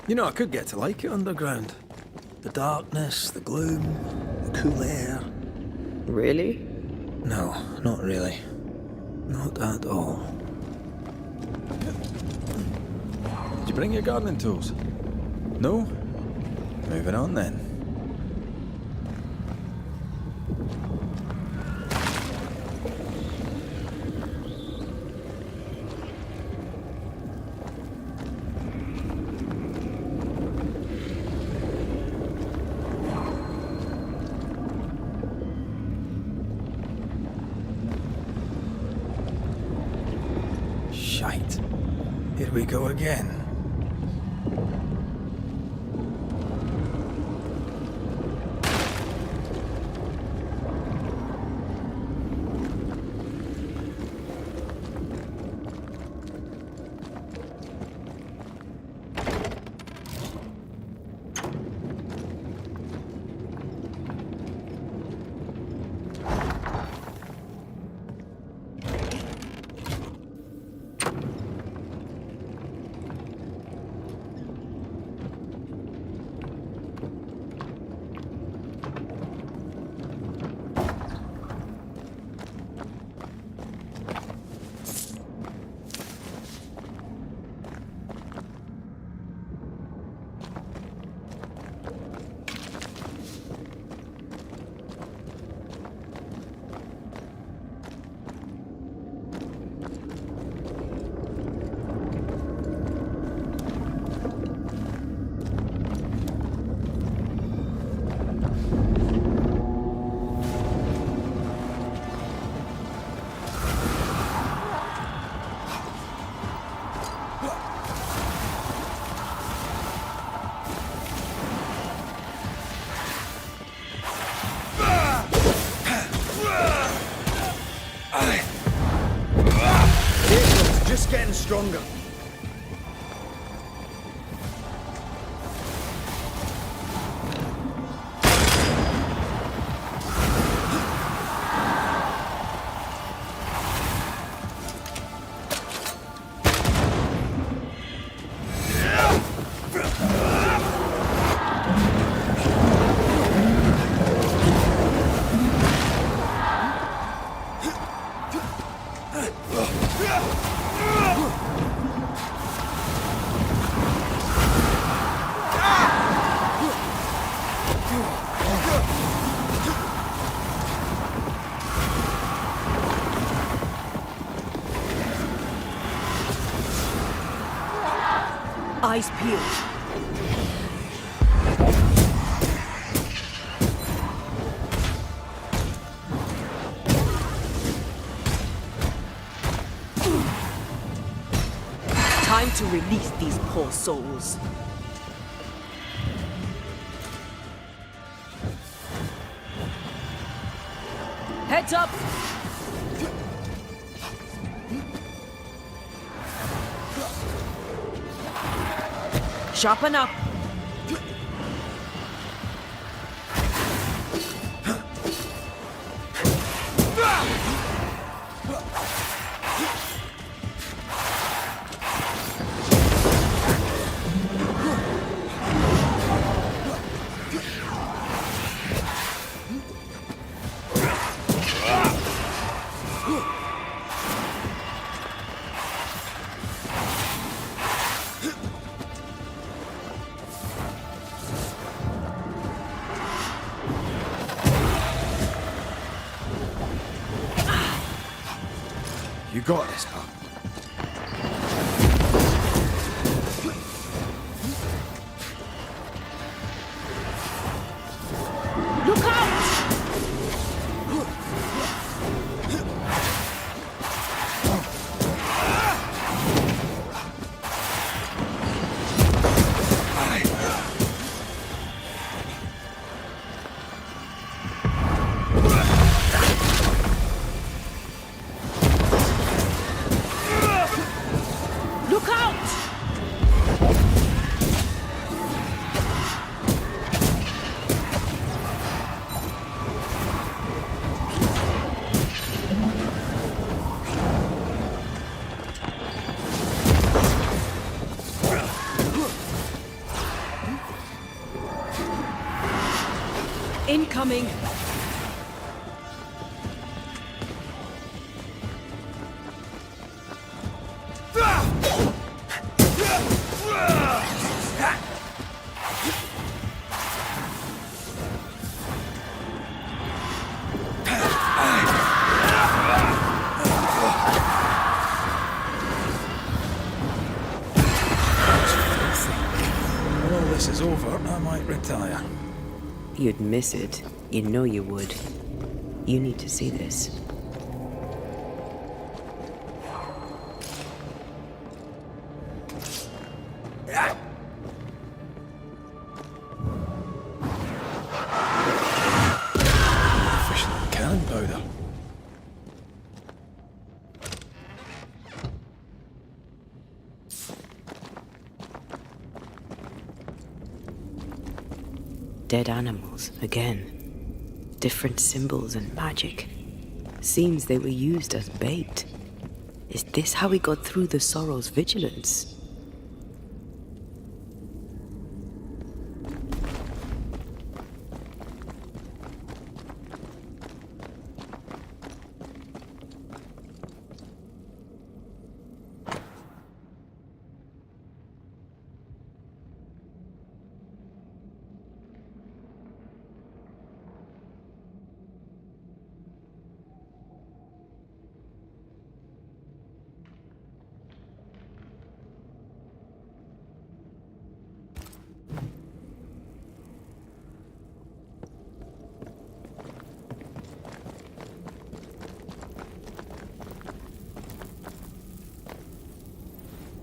You know, I could get to like it underground. The darkness, the gloom, the cool air. Really? No, not really. Not at all. Did you bring your gardening tools? No? Moving on then. Shite. Here we go again. Just getting stronger. Eyes peeled. Time to release these poor souls. Heads up! Sharpen up. You got this, pal. Look out! coming. When all this is over, I might retire. You'd miss it. You know you would. You need to see this. Efficient cannon powder. Dead animals, again. Different symbols and magic. Seems they were used as bait. Is this how we got through the Sorrow's vigilance?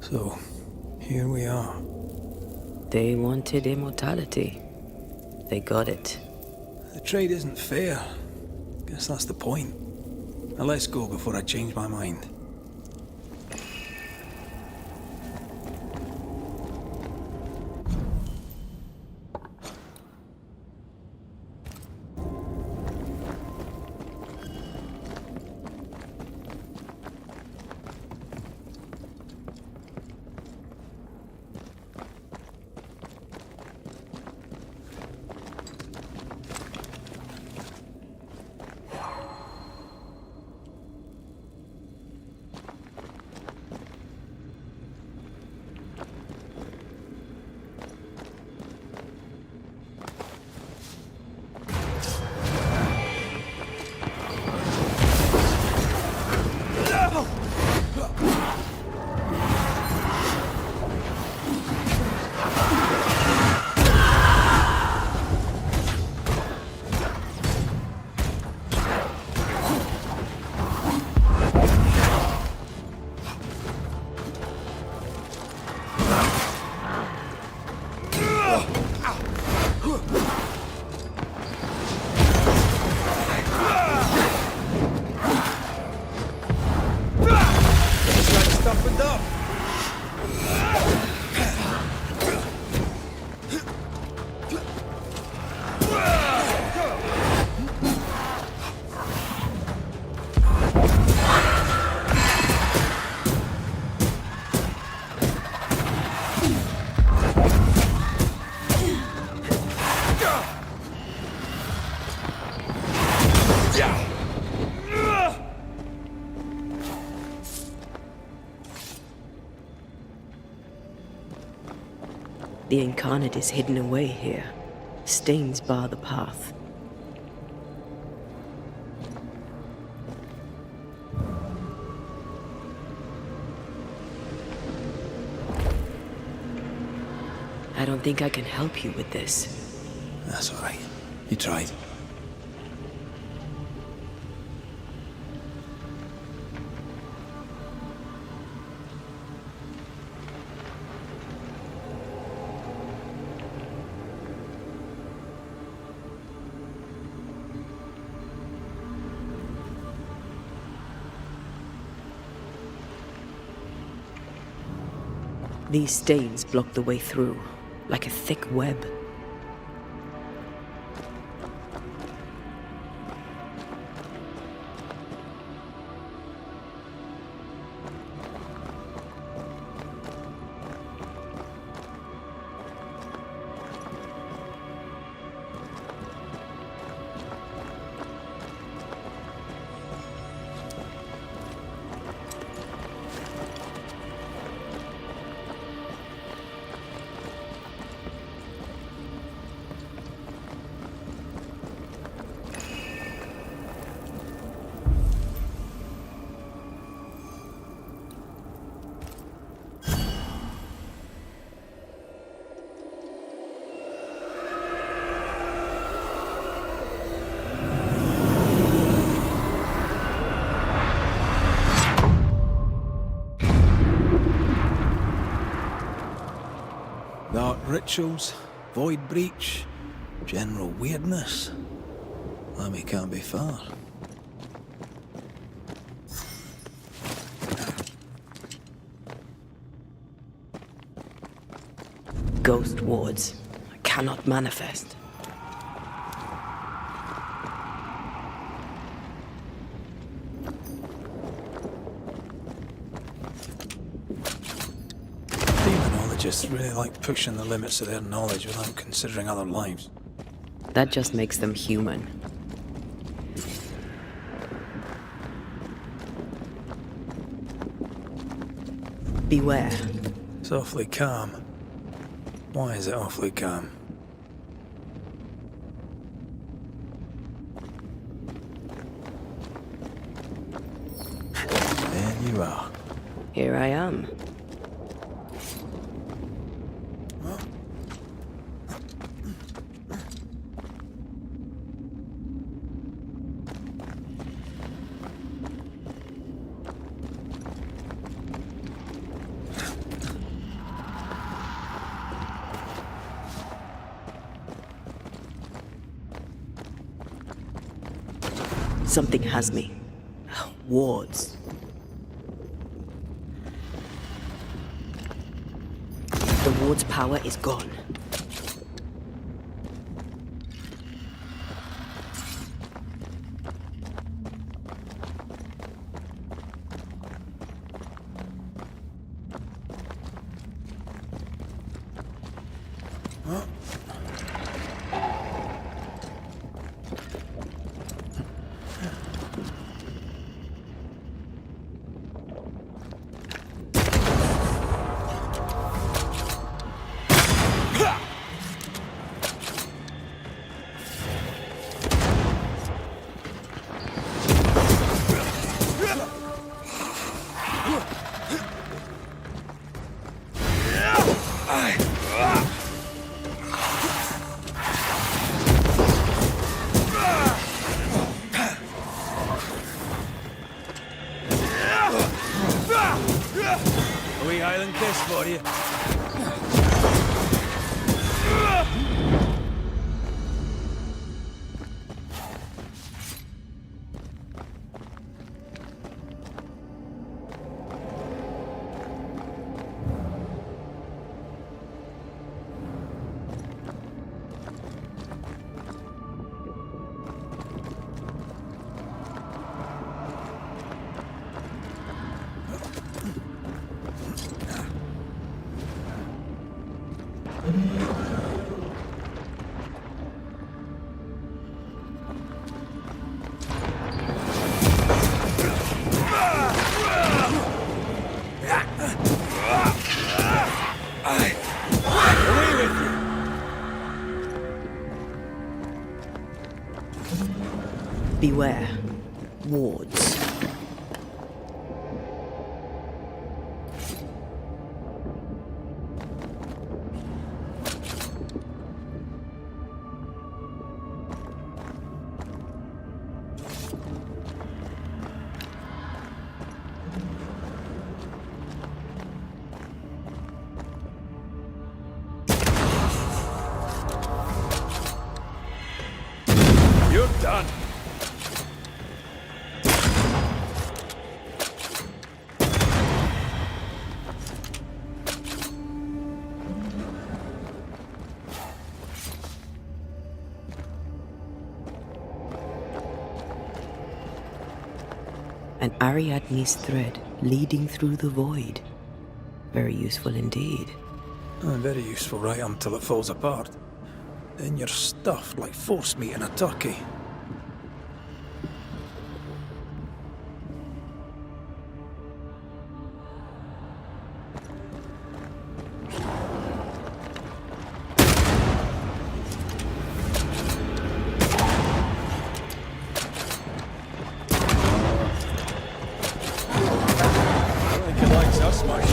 So, here we are. They wanted immortality. They got it. The trade isn't fair. Guess that's the point. Now let's go before I change my mind. The incarnate is hidden away here. Stains bar the path. I don't think I can help you with this. That's all right. You tried. These stains block the way through, like a thick web. Dark rituals, void breach, general weirdness. Lemmy can't be far. Ghost wards cannot manifest. Demonologists really like pushing the limits of their knowledge without considering other lives. That just makes them human. Beware. It's awfully calm. Why is it awfully calm? There you are. Here I am. Something has me. Wards. The ward's power is gone. A wee island kiss for you. Beware. Wards. You're done. An Ariadne's thread leading through the void. Very useful indeed. Very useful right until it falls apart. Then you're stuffed like force meat in a turkey. I don't think he likes us much.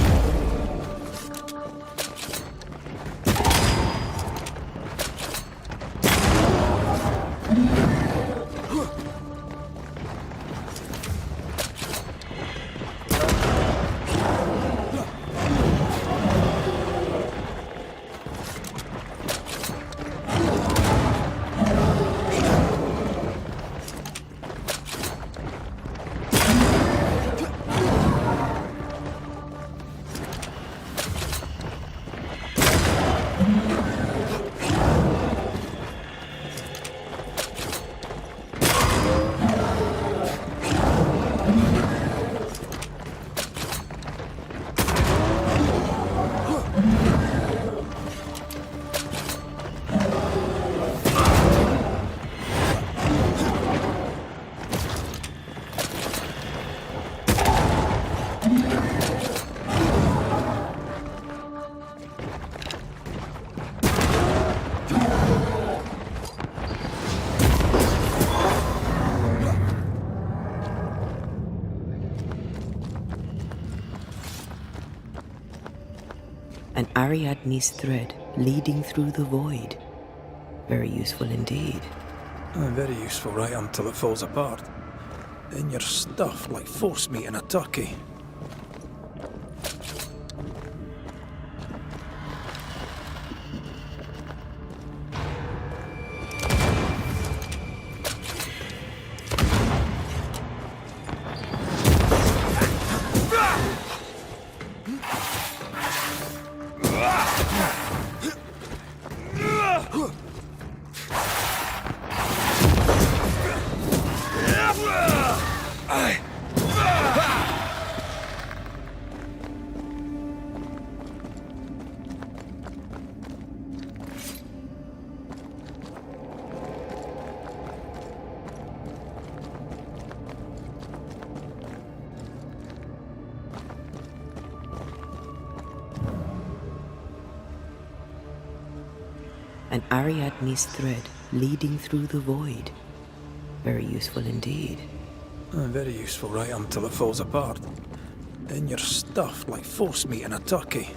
An Ariadne's thread leading through the void. Very useful indeed. Very useful right until it falls apart. Then you're stuffed like force meat in a turkey. An Ariadne's thread leading through the void. Very useful indeed. Very useful right until it falls apart. Then you're stuffed like force meat in a turkey.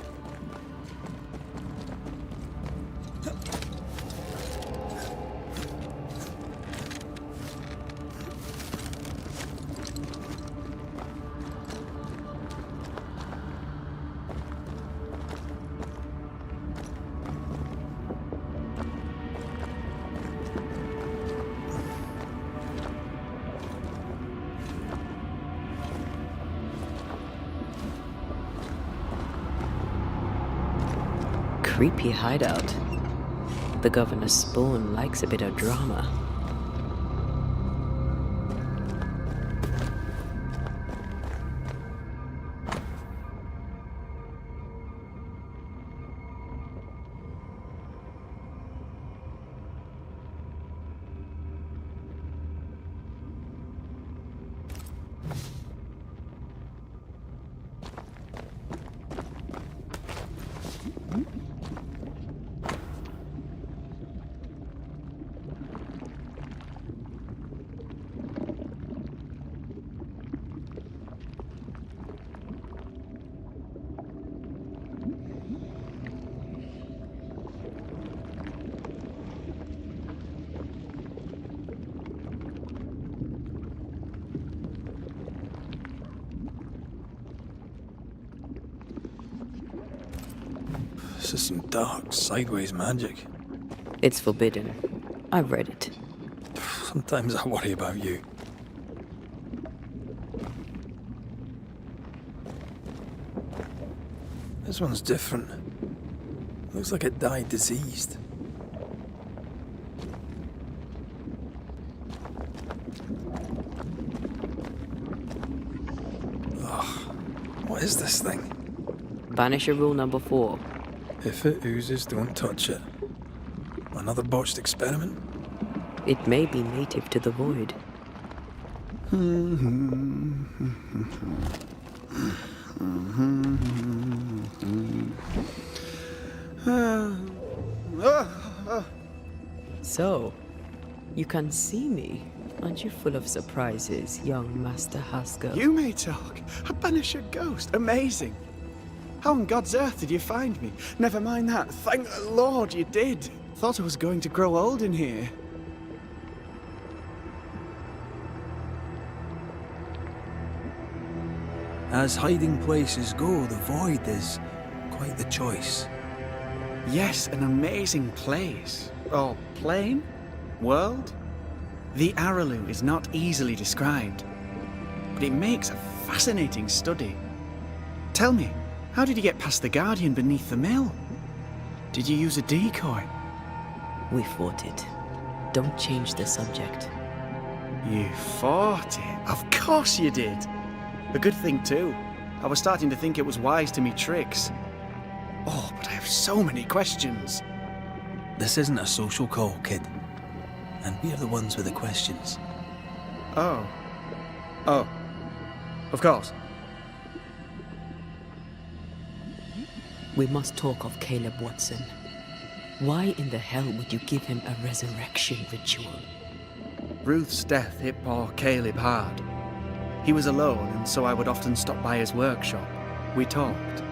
Creepy hideout. The governor's spawn likes a bit of drama. This is some dark, sideways magic. It's forbidden. I've read it. Sometimes I worry about you. This one's different. Looks like it died diseased. Ugh. What is this thing? Banisher rule number 4. If it oozes, don't touch it. Another botched experiment? It may be native to the void. So, you can see me. Aren't you full of surprises, young Master Haskell? You may talk. A Banisher ghost. Amazing. How on God's earth did you find me? Never mind that. Thank the Lord you did. Thought I was going to grow old in here. As hiding places go, the void is quite the choice. Yes, an amazing place. Or plane? World? The Araloo is not easily described, but it makes a fascinating study. Tell me, how did you get past the Guardian beneath the mill? Did you use a decoy? We fought it. Don't change the subject. You fought it? Of course you did. A good thing too. I was starting to think it was wise to me tricks. Oh, but I have so many questions. This isn't a social call, kid. And we're the ones with the questions. Oh. Oh. Of course. We must talk of Caleb Watson. Why in the hell would you give him a resurrection ritual? Ruth's death hit poor Caleb hard. He was alone, and so I would often stop by his workshop. We talked.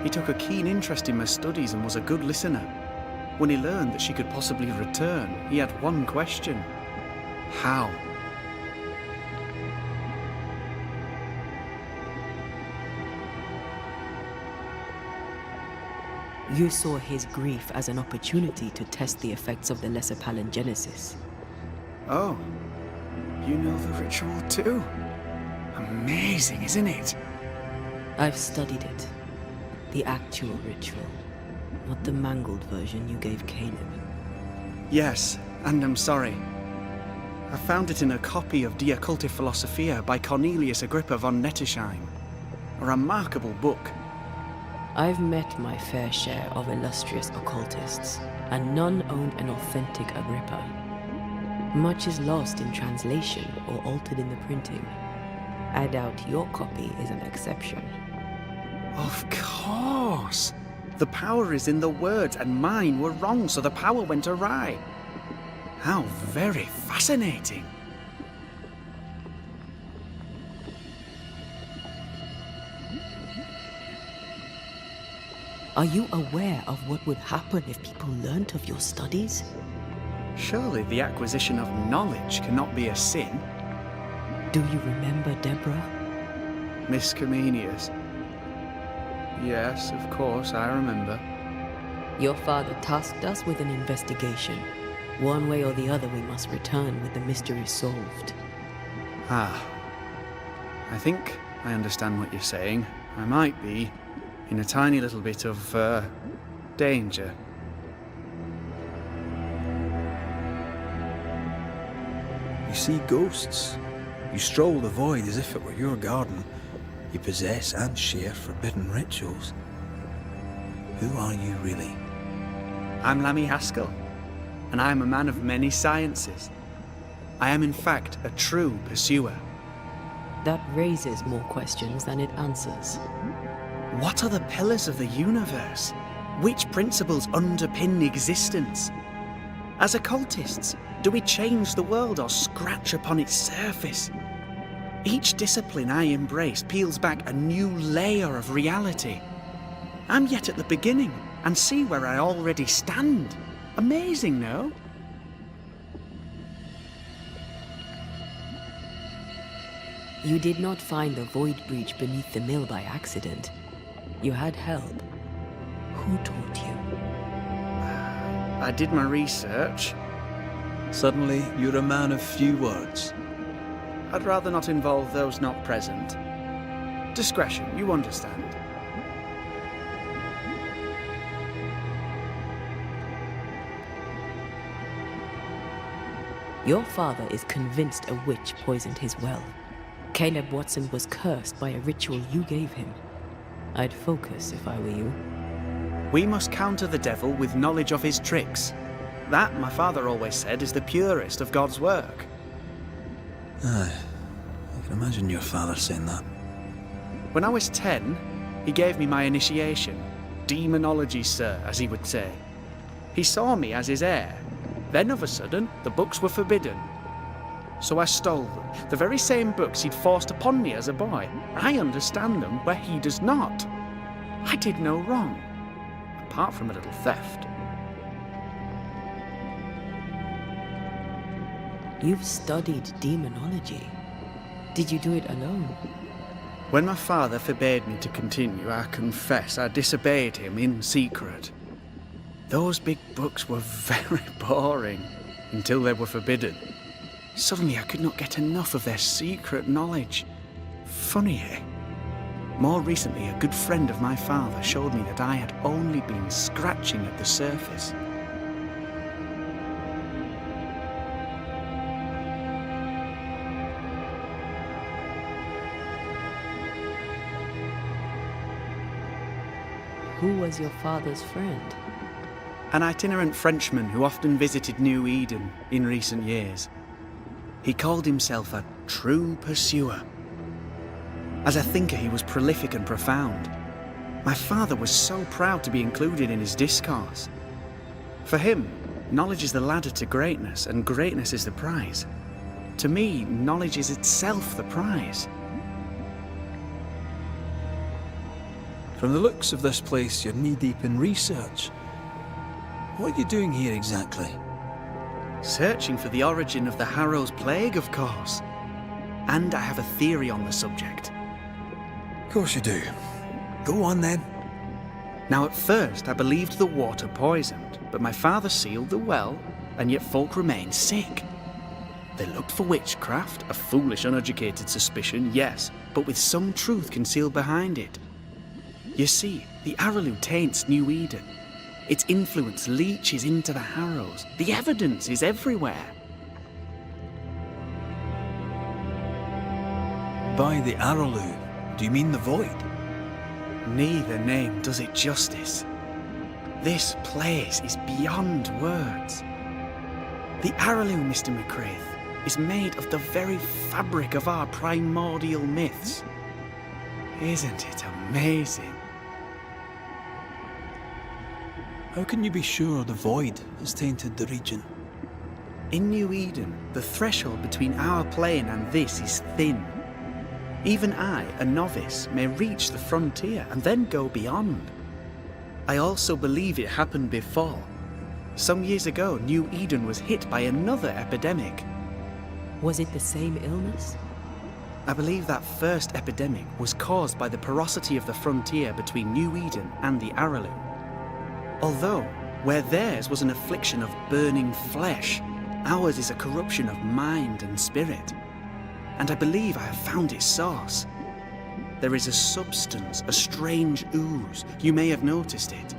He took a keen interest in my studies and was a good listener. When he learned that she could possibly return, he had one question. How? You saw his grief as an opportunity to test the effects of the lesser palingenesis. Oh, you know the ritual too? Amazing, isn't it? I've studied it. The actual ritual, not the mangled version you gave Caleb. Yes, and I'm sorry. I found it in a copy of Die Occulte Philosophia by Cornelius Agrippa von Nettesheim. A remarkable book. I've met my fair share of illustrious occultists, and none own an authentic Agrippa. Much is lost in translation or altered in the printing. I doubt your copy is an exception. Of course! The power is in the words, and mine were wrong, so the power went awry. How very fascinating! Are you aware of what would happen if people learnt of your studies? Surely the acquisition of knowledge cannot be a sin. Do you remember Deborah? Miss Comenius. Yes, of course, I remember. Your father tasked us with an investigation. One way or the other we must return with the mystery solved. Ah. I think I understand what you're saying. I might be in a tiny little bit of, danger. You see ghosts. You stroll the void as if it were your garden. You possess and share forbidden rituals. Who are you really? I'm Lammy Haskell, and I am a man of many sciences. I am in fact a true pursuer. That raises more questions than it answers. What are the pillars of the universe? Which principles underpin existence? As occultists, do we change the world or scratch upon its surface? Each discipline I embrace peels back a new layer of reality. I'm yet at the beginning, and see where I already stand. Amazing, no? You did not find the void breach beneath the mill by accident. You had help. Who taught you? I did my research. Suddenly, you're a man of few words. I'd rather not involve those not present. Discretion, you understand. Your father is convinced a witch poisoned his well. Caleb Watson was cursed by a ritual you gave him. I'd focus if I were you. We must counter the devil with knowledge of his tricks. That, my father always said, is the purest of God's work. Aye, I can imagine your father saying that. When I was 10, he gave me my initiation. Demonology, sir, as he would say. He saw me as his heir. Then, of a sudden, the books were forbidden. So I stole them, the very same books he'd forced upon me as a boy. I understand them where he does not. I did no wrong, apart from a little theft. You've studied demonology. Did you do it alone? When my father forbade me to continue, I confess I disobeyed him in secret. Those big books were very boring until they were forbidden. Suddenly I could not get enough of their secret knowledge. Funny, eh? More recently, a good friend of my father showed me that I had only been scratching at the surface. Who was your father's friend? An itinerant Frenchman who often visited New Eden in recent years. He called himself a true pursuer. As a thinker, he was prolific and profound. My father was so proud to be included in his discourse. For him, knowledge is the ladder to greatness, and greatness is the prize. To me, knowledge is itself the prize. From the looks of this place, you're knee-deep in research. What are you doing here exactly? Searching for the origin of the Harrow's plague, of course. And I have a theory on the subject. Of course you do. Go on then. Now, at first, I believed the water poisoned, but my father sealed the well, and yet folk remained sick. They looked for witchcraft, a foolish, uneducated suspicion, yes, but with some truth concealed behind it. You see, the Araloo taints New Eden. Its influence leaches into the Harrows. The evidence is everywhere. By the Araloo, do you mean the void? Neither name does it justice. This place is beyond words. The Araloo, Mr. McCraith, is made of the very fabric of our primordial myths. Isn't it amazing? How can you be sure the void has tainted the region? In New Eden, the threshold between our plane and this is thin. Even I, a novice, may reach the frontier and then go beyond. I also believe it happened before. Some years ago, New Eden was hit by another epidemic. Was it the same illness? I believe that first epidemic was caused by the porosity of the frontier between New Eden and the Araloo. Although, where theirs was an affliction of burning flesh, ours is a corruption of mind and spirit. And I believe I have found its source. There is a substance, a strange ooze. You may have noticed it.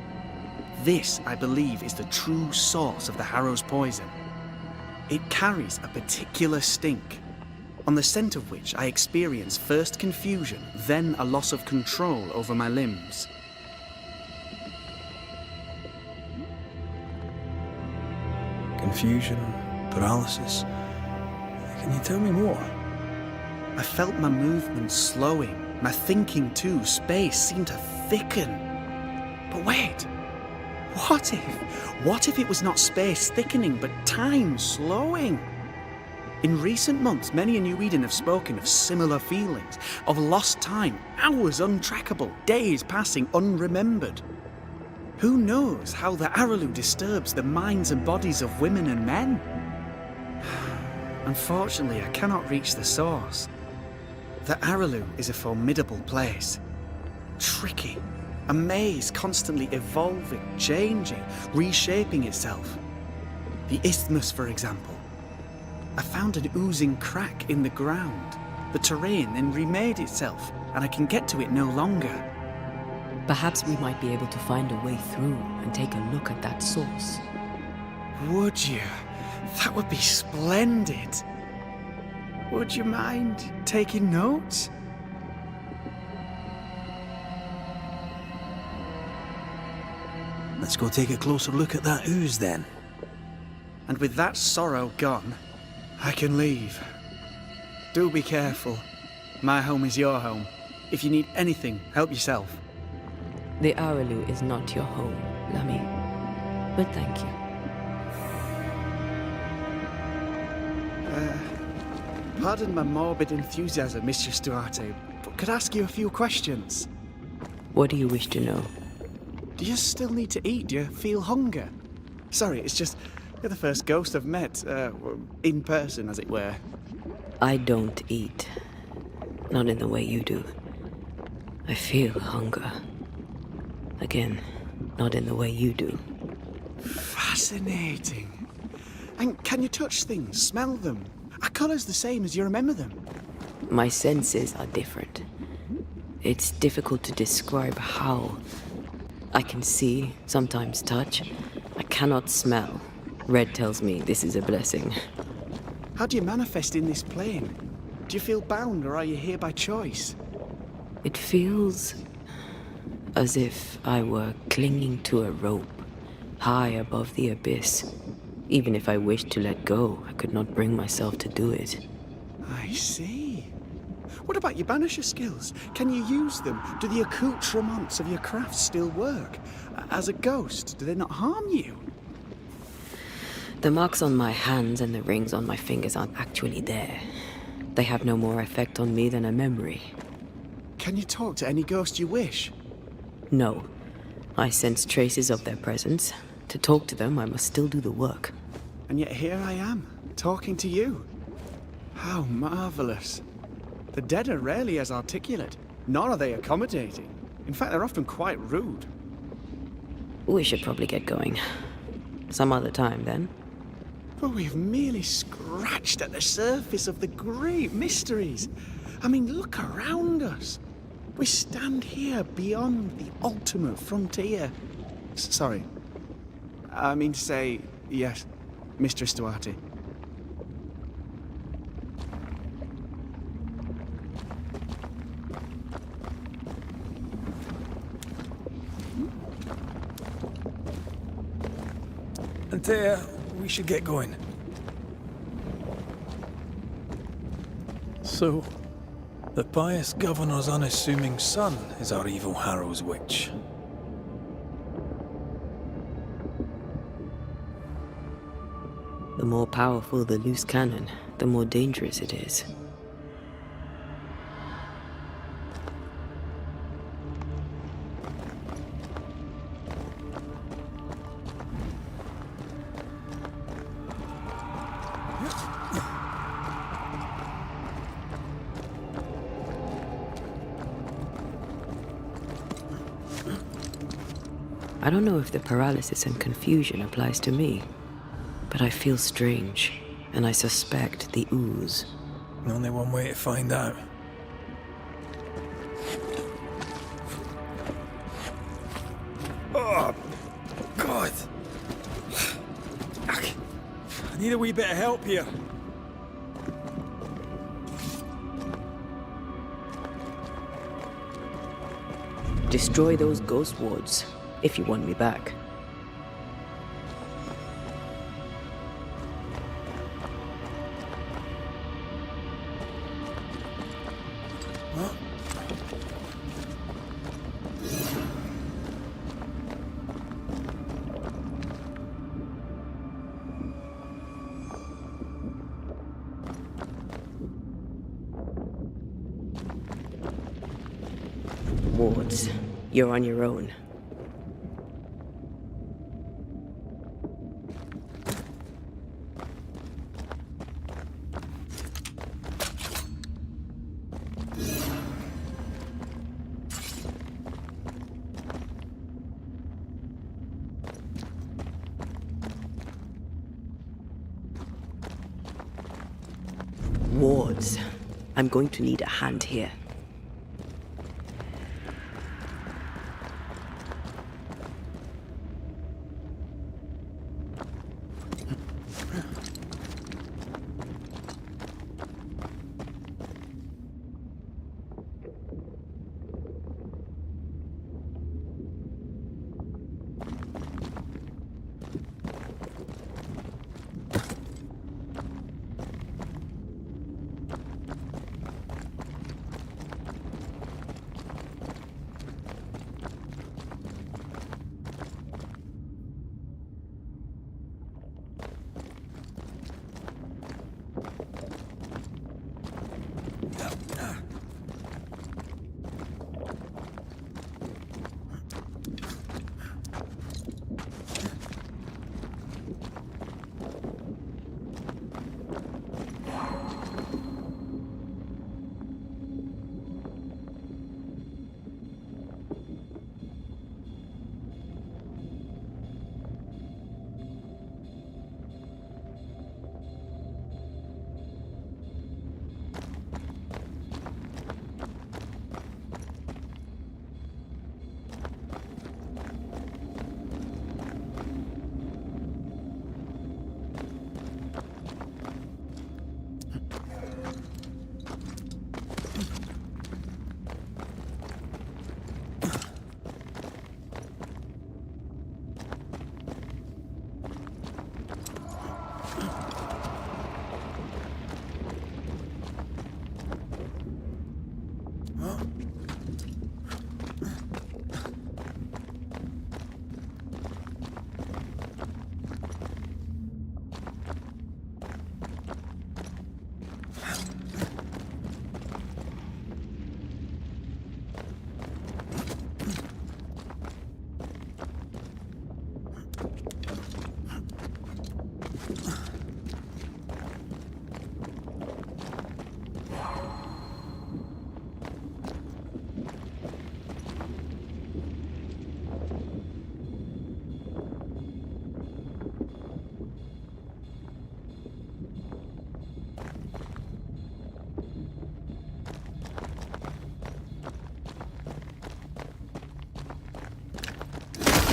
This, I believe, is the true source of the Harrow's poison. It carries a particular stink, on the scent of which I experience first confusion, then a loss of control over my limbs. Confusion, paralysis. Can you tell me more? I felt my movements slowing, my thinking too. Space seemed to thicken. But wait, what if it was not space thickening, but time slowing? In recent months, many in New Eden have spoken of similar feelings, of lost time, hours untrackable, days passing unremembered. Who knows how the Araloo disturbs the minds and bodies of women and men? Unfortunately, I cannot reach the source. The Araloo is a formidable place. Tricky. A maze constantly evolving, changing, reshaping itself. The isthmus, for example. I found an oozing crack in the ground. The terrain then remade itself, and I can get to it no longer. Perhaps we might be able to find a way through and take a look at that source. Would you? That would be splendid. Would you mind taking notes? Let's go take a closer look at that ooze then. And with that sorrow gone, I can leave. Do be careful. My home is your home. If you need anything, help yourself. The Araloo is not your home, Lummy. But thank you. Pardon my morbid enthusiasm, Mistress Duarte, but could I ask you a few questions? What do you wish to know? Do you still need to eat? Do you feel hunger? Sorry, it's just, you're the first ghost I've met, in person, as it were. I don't eat. Not in the way you do. I feel hunger. Again, not in the way you do. Fascinating. And can you touch things, smell them? Are colours the same as you remember them? My senses are different. It's difficult to describe how. I can see, sometimes touch. I cannot smell. Red tells me this is a blessing. How do you manifest in this plane? Do you feel bound, or are you here by choice? It feels as if I were clinging to a rope, high above the abyss. Even if I wished to let go, I could not bring myself to do it. I see. What about your Banisher skills? Can you use them? Do the accoutrements of your craft still work? As a ghost, do they not harm you? The marks on my hands and the rings on my fingers aren't actually there. They have no more effect on me than a memory. Can you talk to any ghost you wish? No. I sense traces of their presence. To talk to them, I must still do the work. And yet here I am, talking to you. How marvelous. The dead are rarely as articulate, nor are they accommodating. In fact, they're often quite rude. We should probably get going. Some other time, then. But we've merely scratched at the surface of the great mysteries. I mean, look around us. We stand here beyond the ultimate frontier. Sorry. I mean to say, yes, Mistress Duarte. And we should get going. So, the pious governor's unassuming son is our evil Harrow's witch. The more powerful the loose cannon, the more dangerous it is. I don't know if the paralysis and confusion applies to me, but I feel strange, and I suspect the ooze. Only one way to find out. Oh, God! I need a wee bit of help here. Destroy those ghost wards, if you want me back. Wards, you're on your own. Wards, I'm going to need a hand here.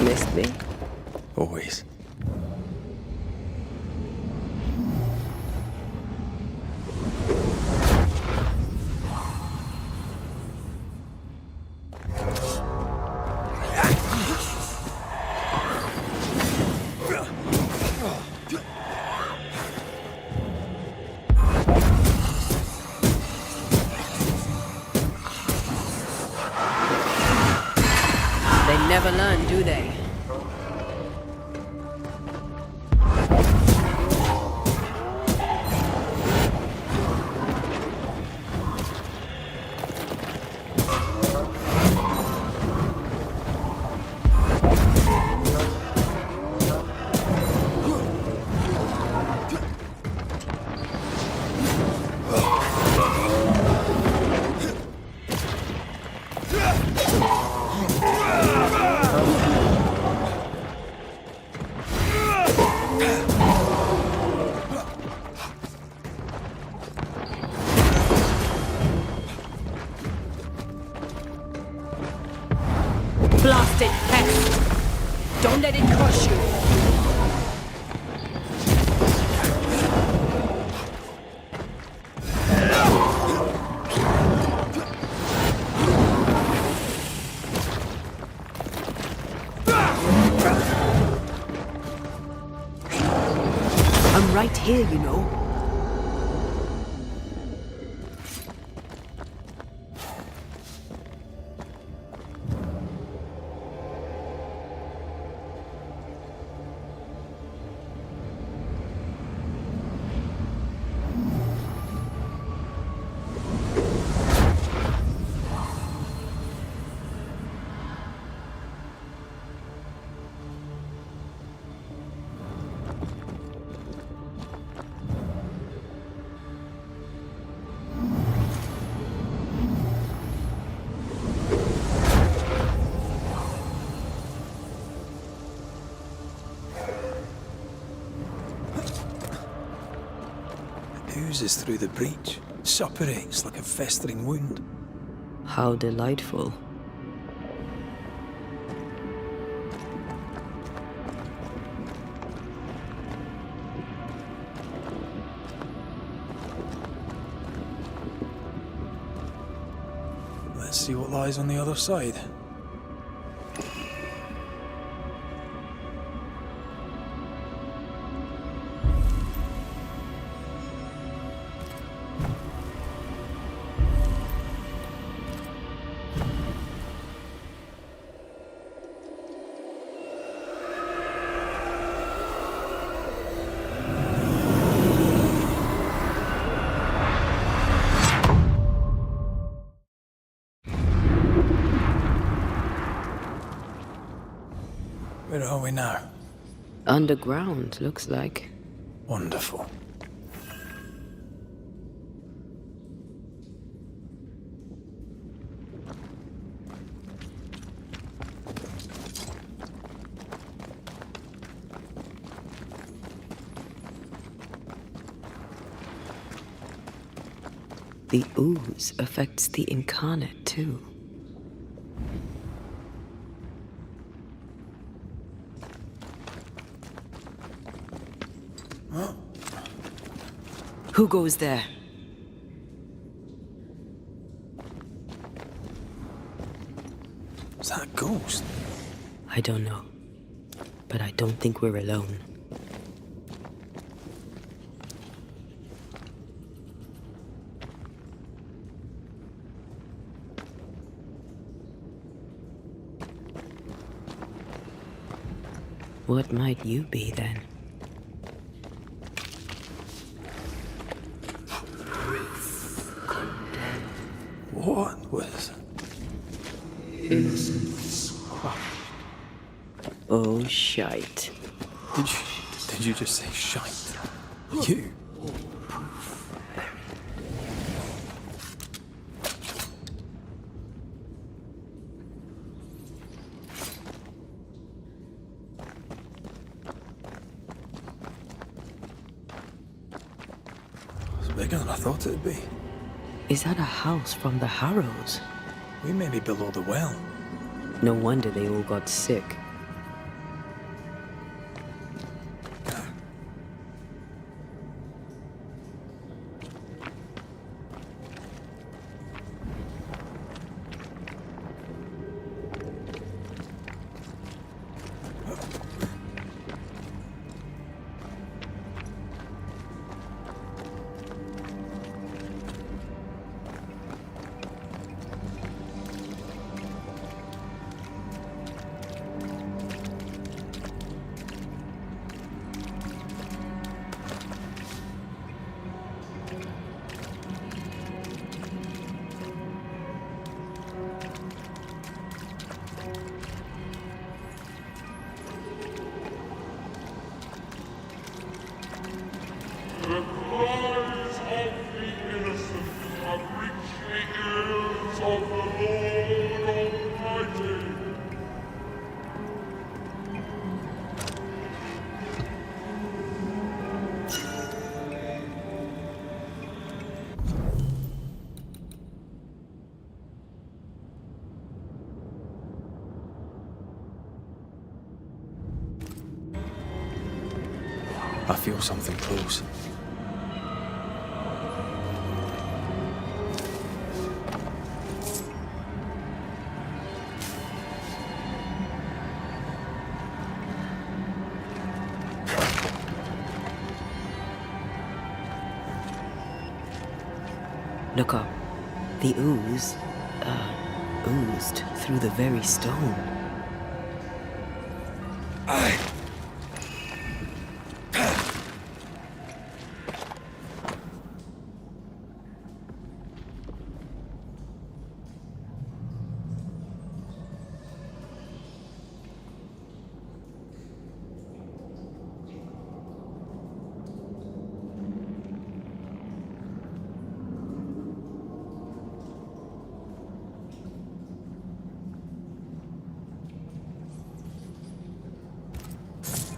Missed me? Always. They never learn, do they? Blasted pest! Don't let it crush you! I'm right here, you know. Oozes through the breach, suppurates like a festering wound. How delightful. Let's see what lies on the other side. Where are we now? Underground, looks like. Wonderful. The ooze affects the incarnate, too. Huh? Who goes there? Is that a ghost? I don't know. But I don't think we're alone. What might you be, then? What was... Innocence crushed. Oh, shite. Did you just say shite? You? It's bigger than I thought it'd be. Is that a house from the Harrows? We may be below the well. No wonder they all got sick. I feel something close. Look up. The ooze, oozed through the very stone.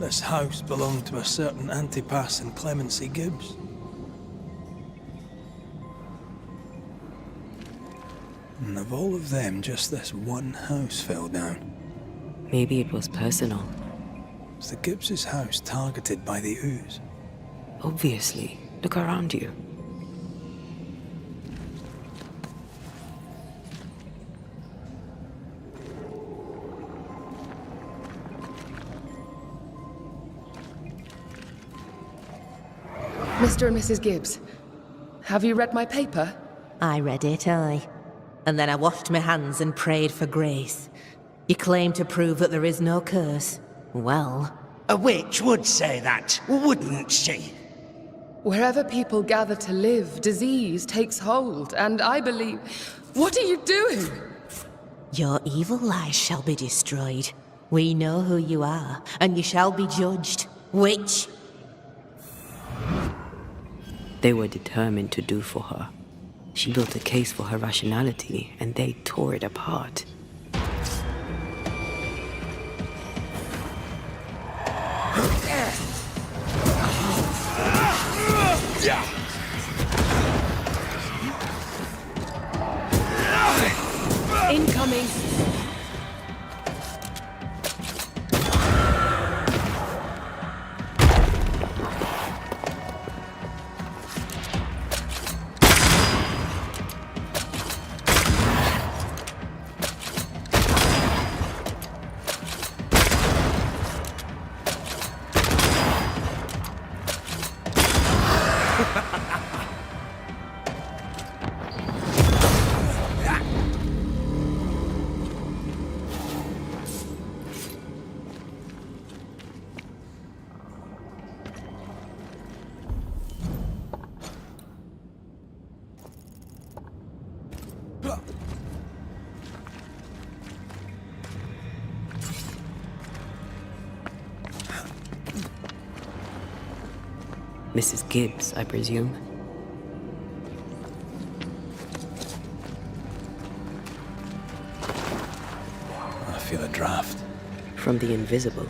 This house belonged to a certain Antipas and Clemency Gibbs. And of all of them, just this one house fell down. Maybe it was personal. Was the Gibbs' house targeted by the ooze? Obviously. Look around you. Mr. and Mrs. Gibbs, have you read my paper? I read it, aye. And then I washed my hands and prayed for grace. You claim to prove that there is no curse. Well, A witch would say that, wouldn't she? Wherever people gather to live, disease takes hold, and I believe... What are you doing? your evil lies shall be destroyed. We know who you are, and you shall be judged. Witch! They were determined to do for her. She built a case for her rationality, and they tore it apart. Incoming! Mrs. Gibbs, I presume. I feel a draft. From the invisible.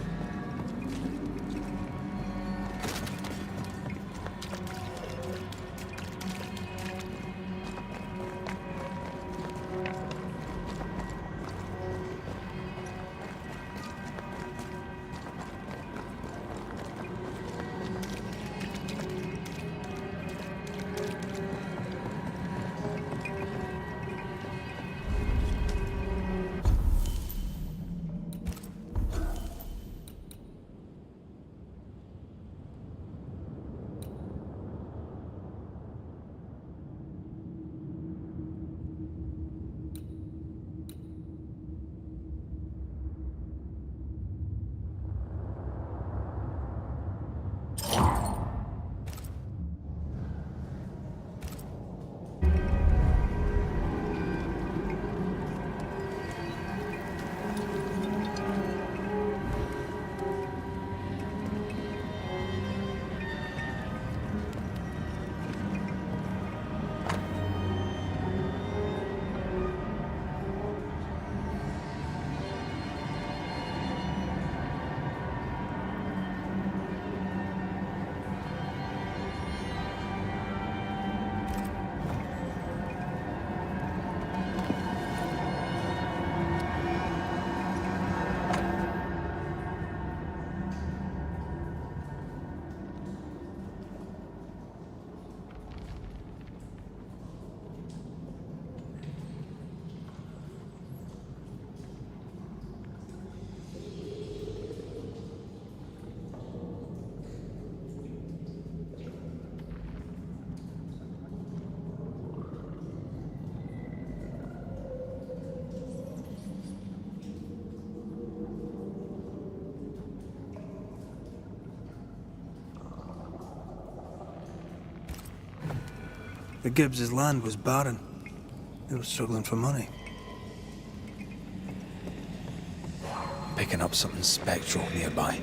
The Gibbs' land was barren. They were struggling for money. Picking up something spectral nearby.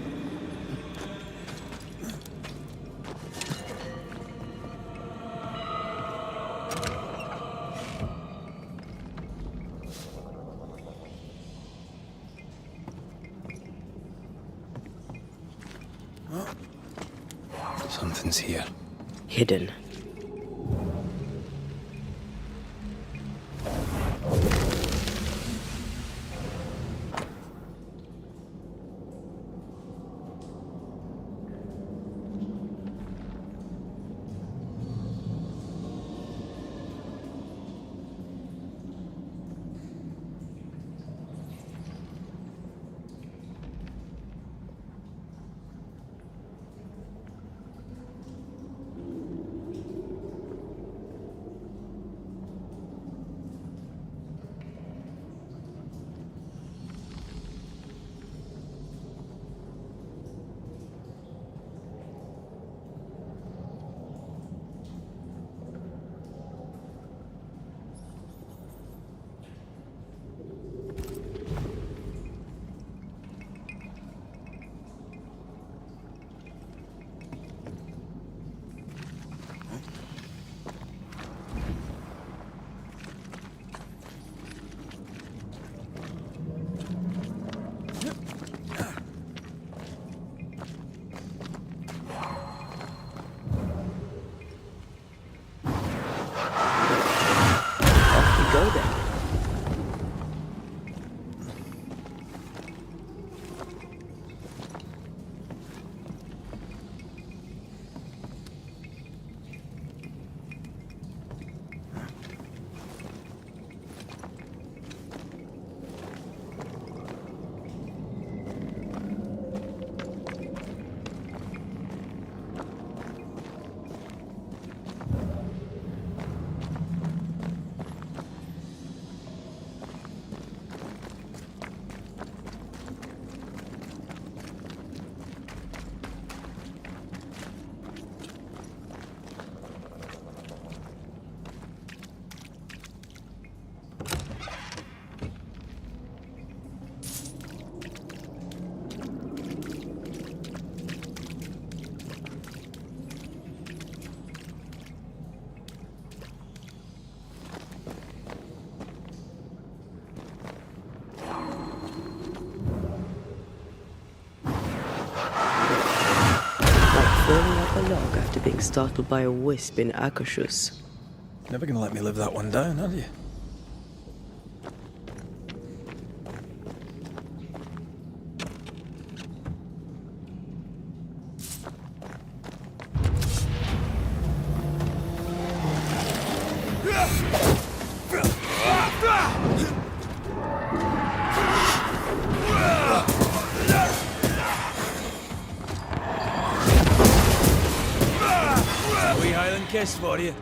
Something's here. Hidden. Go then. Falling off a log after being startled by a wisp in Akashus. Never gonna let me live that one down, are you? Wee Highland kiss for you.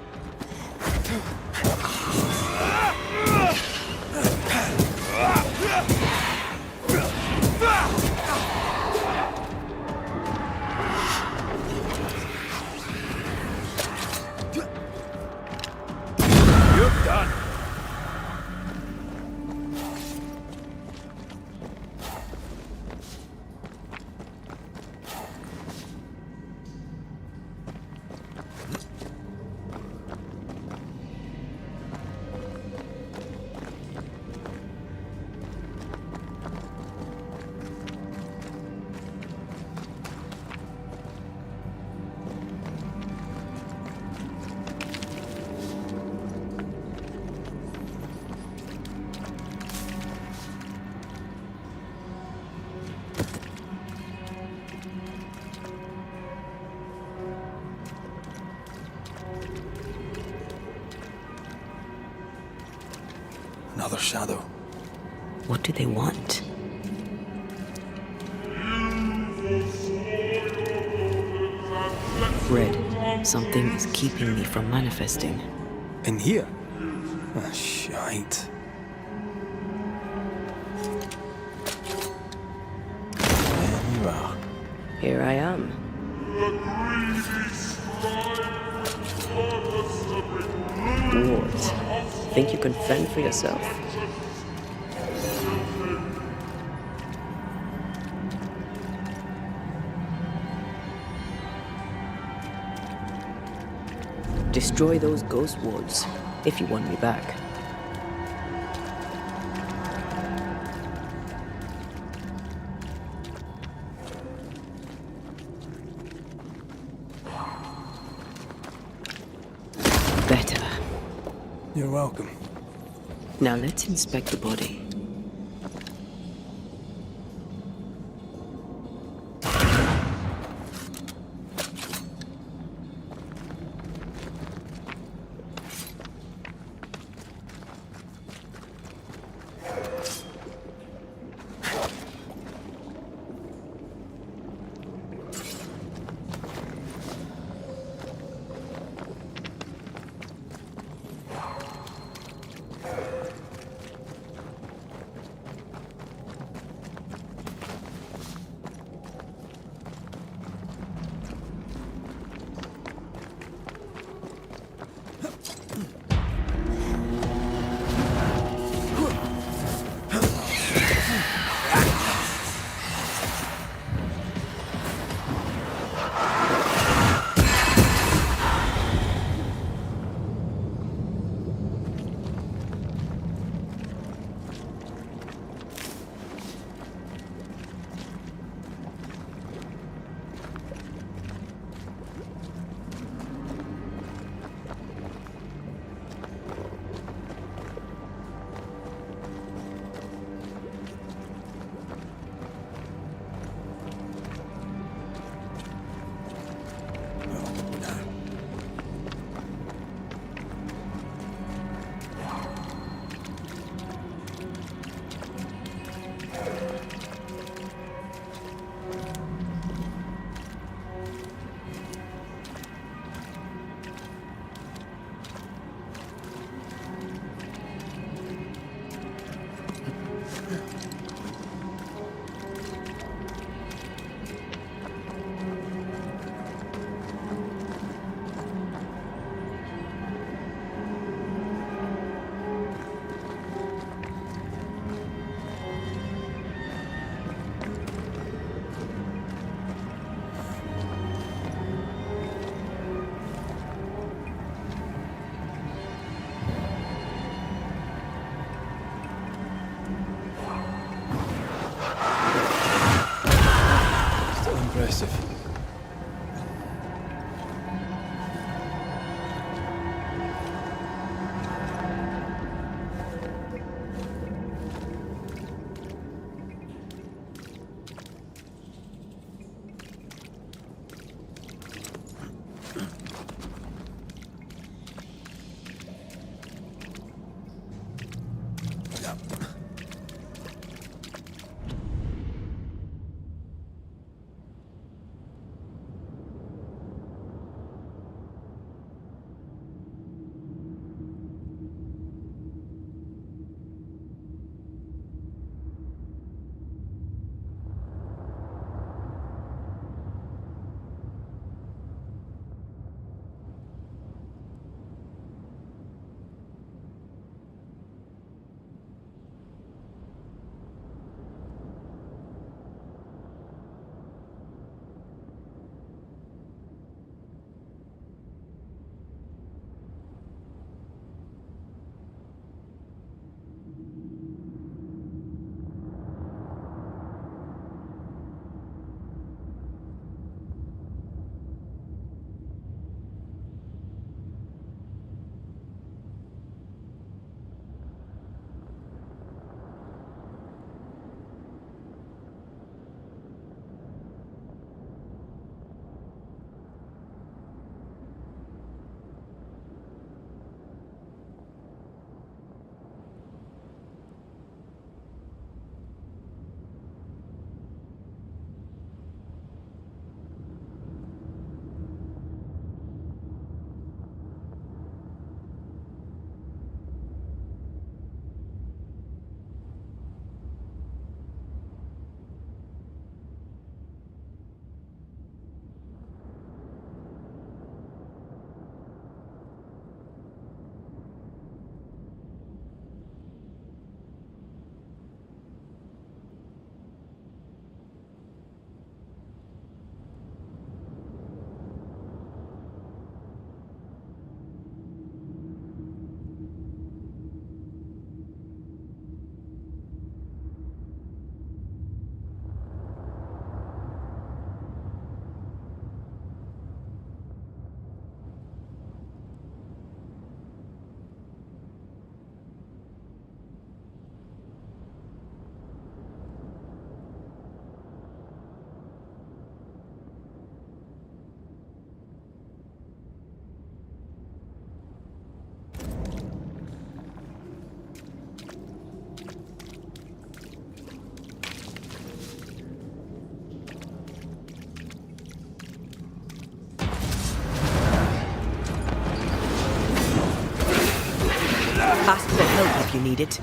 You're done. Another shadow. What do they want? Red, something is keeping me from manifesting. In here? Ah, shite. There you are. Here I am. Think you can fend for yourself? Destroy those ghost wards, if you want me back. Better. You're welcome. Now let's inspect the body. you need it.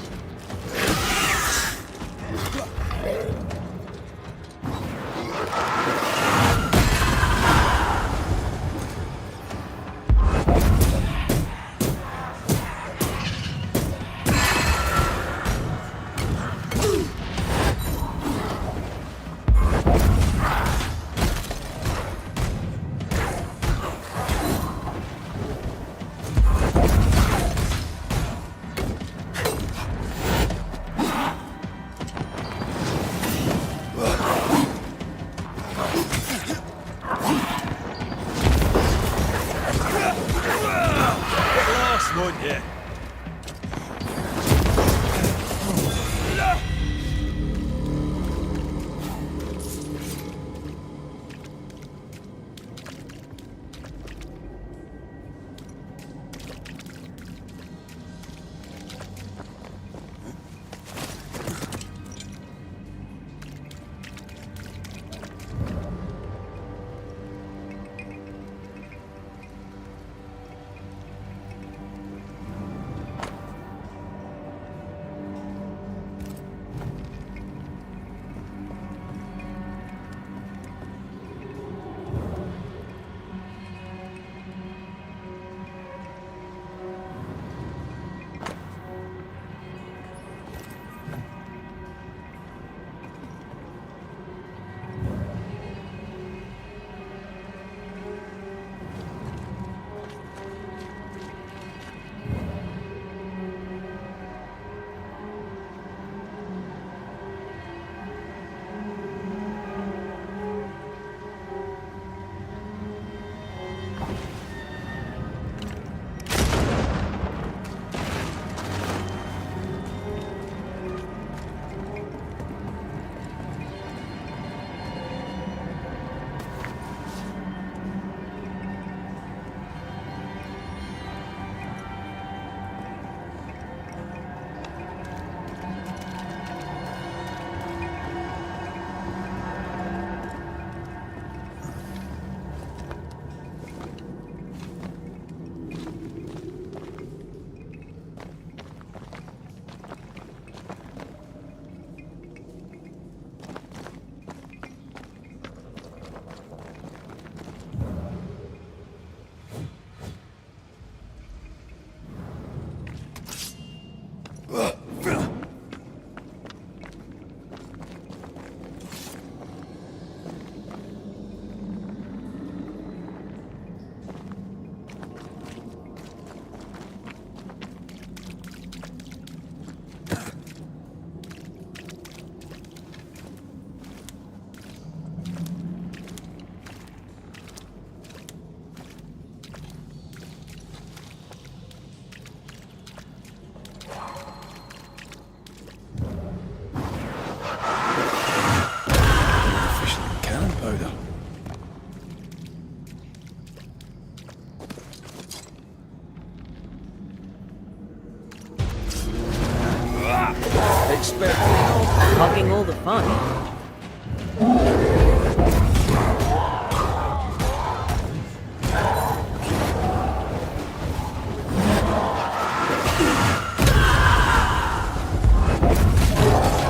Hogging all the fun.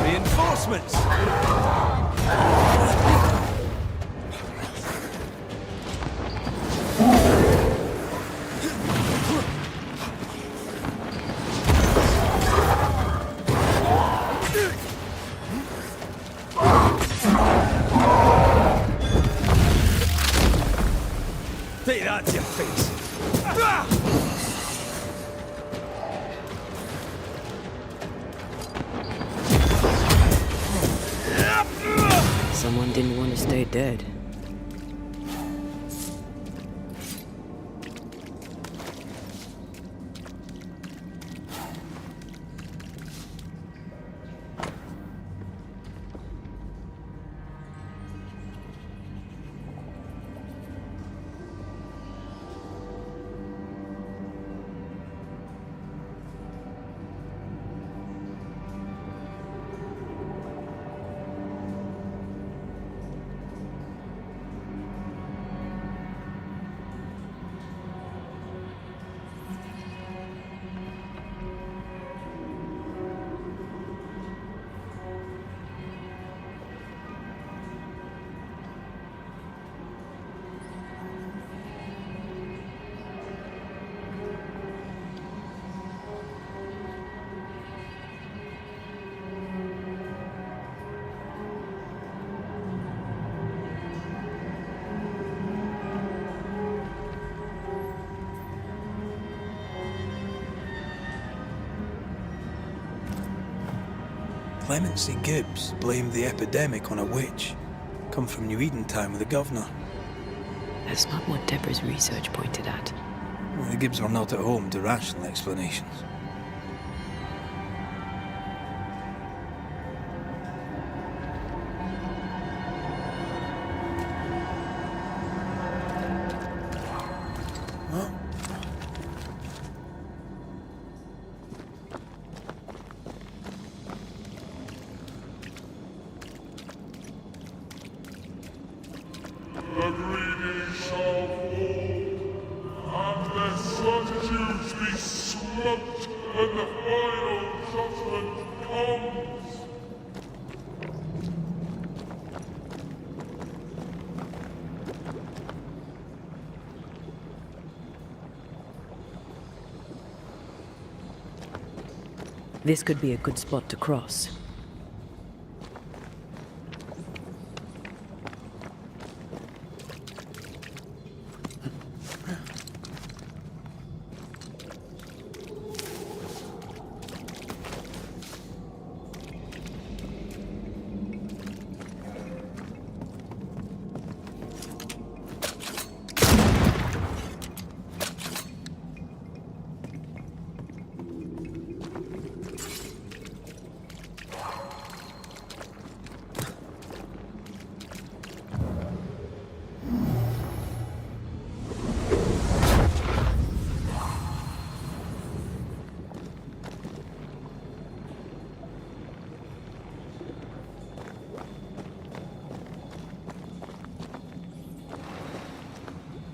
Reinforcements! Take that to your face! Someone didn't want to stay dead. Clemency Gibbs blamed the epidemic on a witch. Come from New Eden Town with the governor. That's not what Deborah's research pointed at. Well, the Gibbs were not at home to rational explanations. This could be a good spot to cross.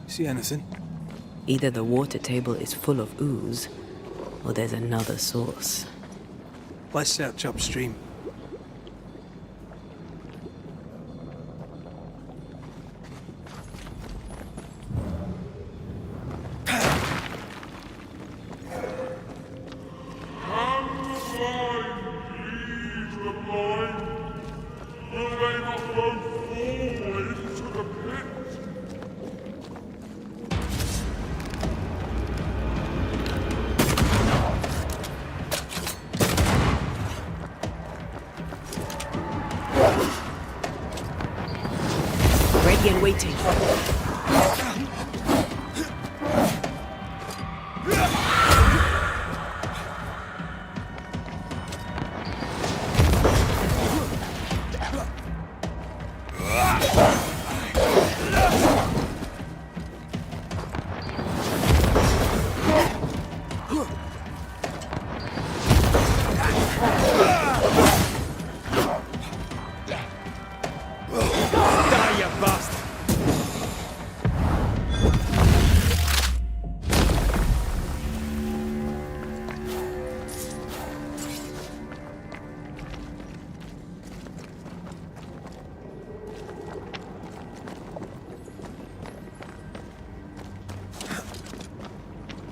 See anything? Either the water table is full of ooze, or there's another source. Let's search upstream. Ready and waiting.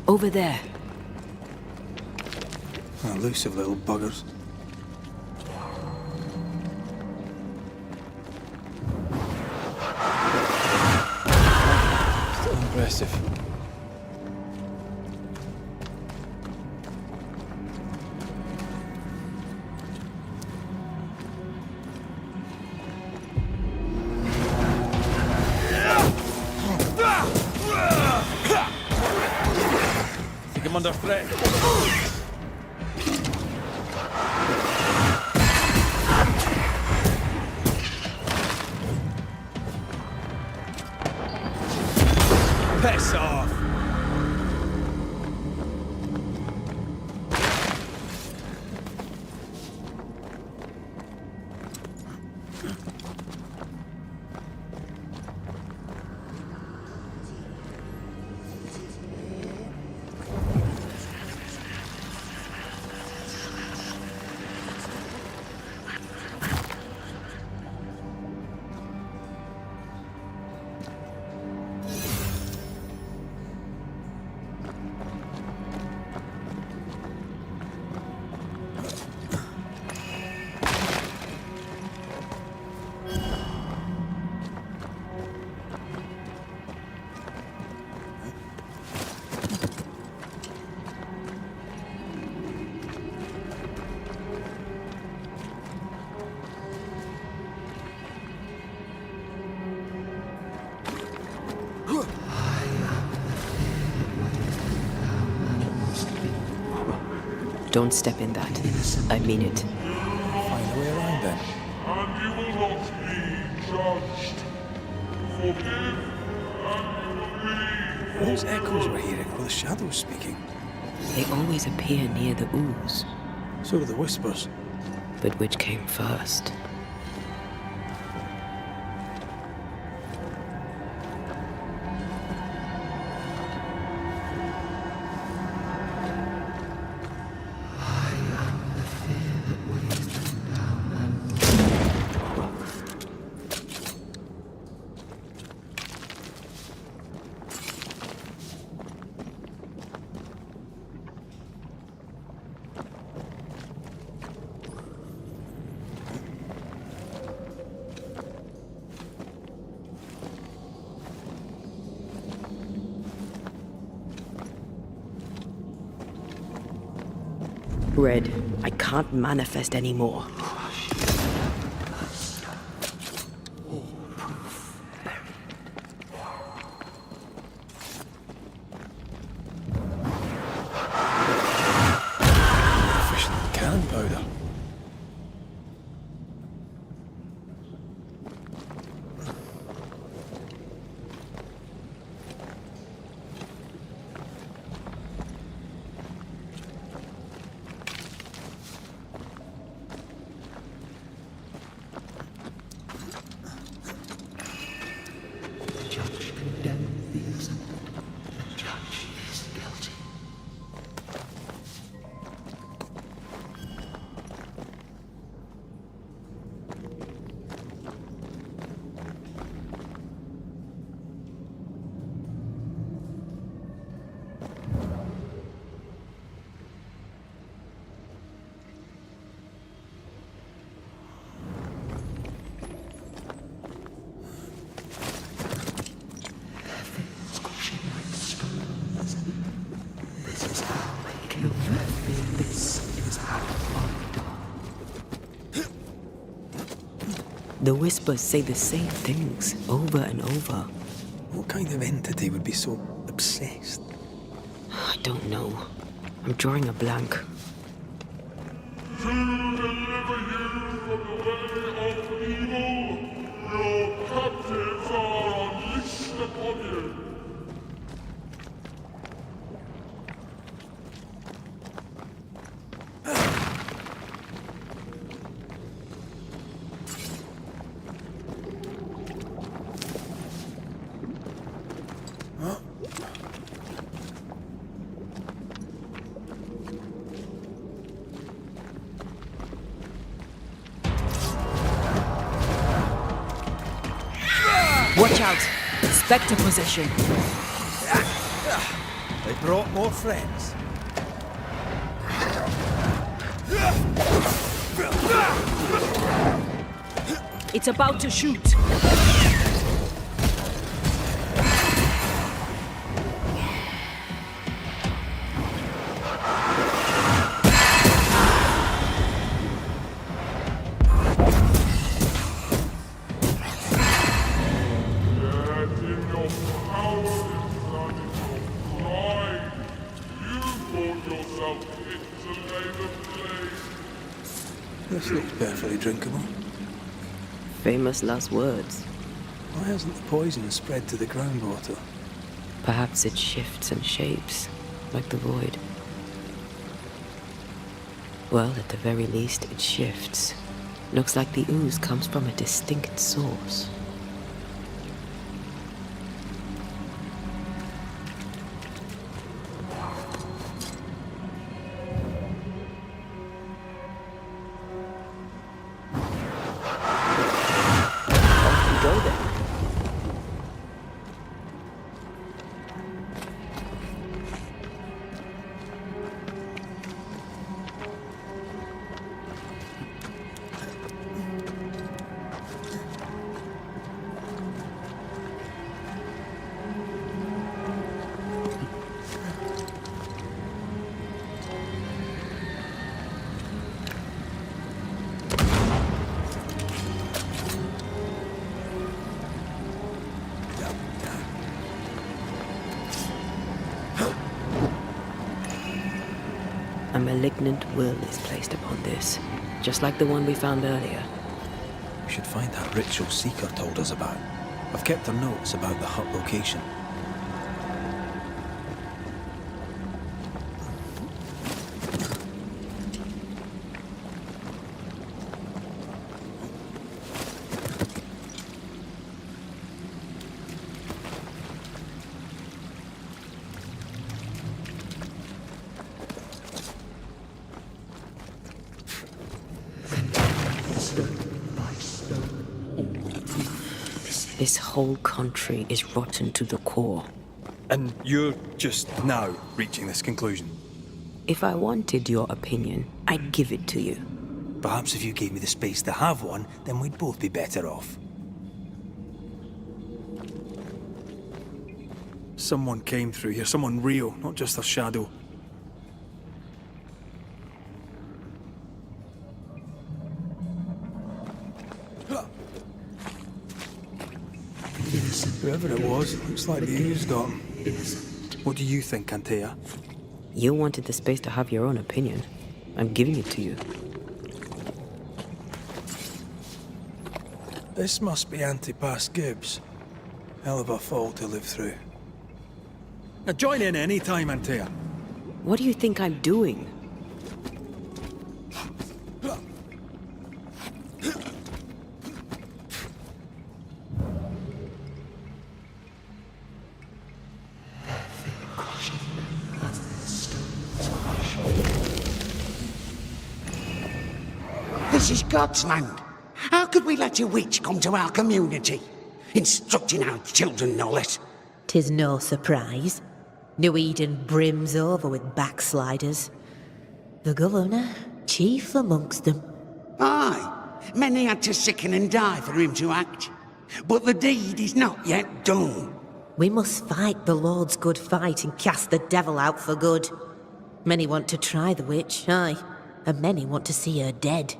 Over there. Elusive little buggers. Still impressive. I'm under threat. Piss off! Don't step in that. I mean it. Find a way around then. And you will not be judged. Forgive, and you will be. Those echoes we're hearing are the shadows speaking. They always appear near the ooze. So do the whispers. But which came first? Red, I can't manifest anymore. Efficient cannon powder. The whispers say the same things over and over. What kind of entity would be so obsessed? I don't know. I'm drawing a blank. To deliver you from the way of evil, your captives are unleashed upon you. Watch out! Spectre possession. They brought more friends. It's about to shoot. This looks perfectly drinkable. Famous last words. Why hasn't the poison spread to the groundwater? Perhaps it shifts and shapes, like the void. Well, at the very least, it shifts. Looks like the ooze comes from a distinct source. A malignant will is placed upon this, just like the one we found earlier. We should find that ritual Seeker told us about. I've kept her notes about the hut location. This whole country is rotten to the core. And you're just now reaching this conclusion? If I wanted your opinion, I'd give it to you. Perhaps if you gave me the space to have one, then we'd both be better off. Someone came through here, someone real, not just a shadow. Whoever it was, looks like the ooze got him. What do you think, Antea? You wanted the space to have your own opinion. I'm giving it to you. This must be Antipas Gibbs. Hell of a fall to live through. Now join in any time, Antea. What do you think I'm doing? This is God's land. How could we let a witch come to our community? Instructing our children, no less. 'Tis no surprise. New Eden brims over with backsliders. The governor, chief amongst them. Aye, many had to sicken and die for him to act. But the deed is not yet done. We must fight the Lord's good fight and cast the devil out for good. Many want to try the witch, aye, and many want to see her dead.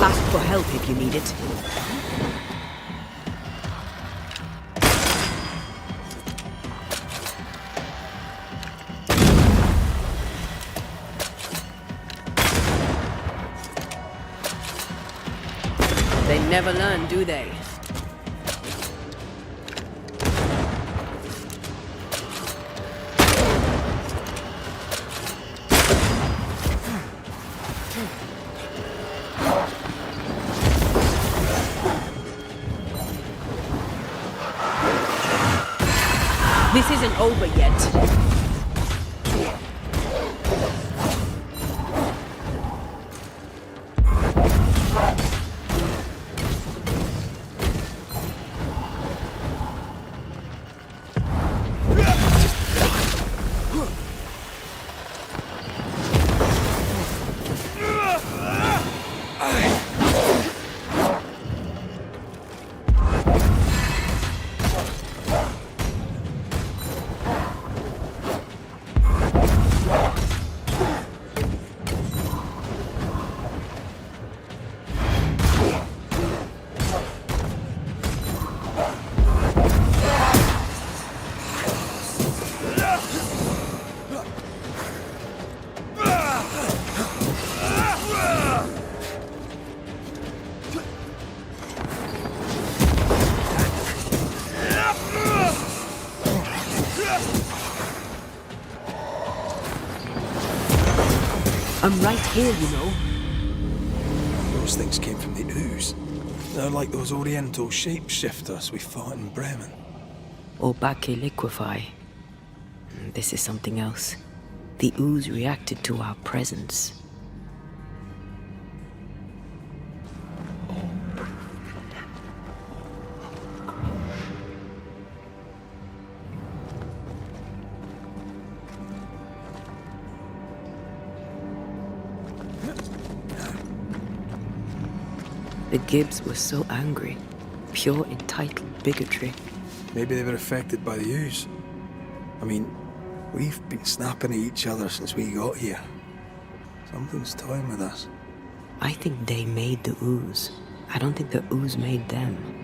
Ask for help if you need it. They never learn, do they? This isn't over yet. I'm right here, you know. Those things came from the ooze. They're like those oriental shapeshifters we fought in Bremen. Or Bacche liquefy. This is something else. The ooze reacted to our presence. The Gibbs were so angry. Pure entitled bigotry. Maybe they were affected by the ooze. I mean, we've been snapping at each other since we got here. Something's toying with us. I think they made the ooze, I don't think the ooze made them.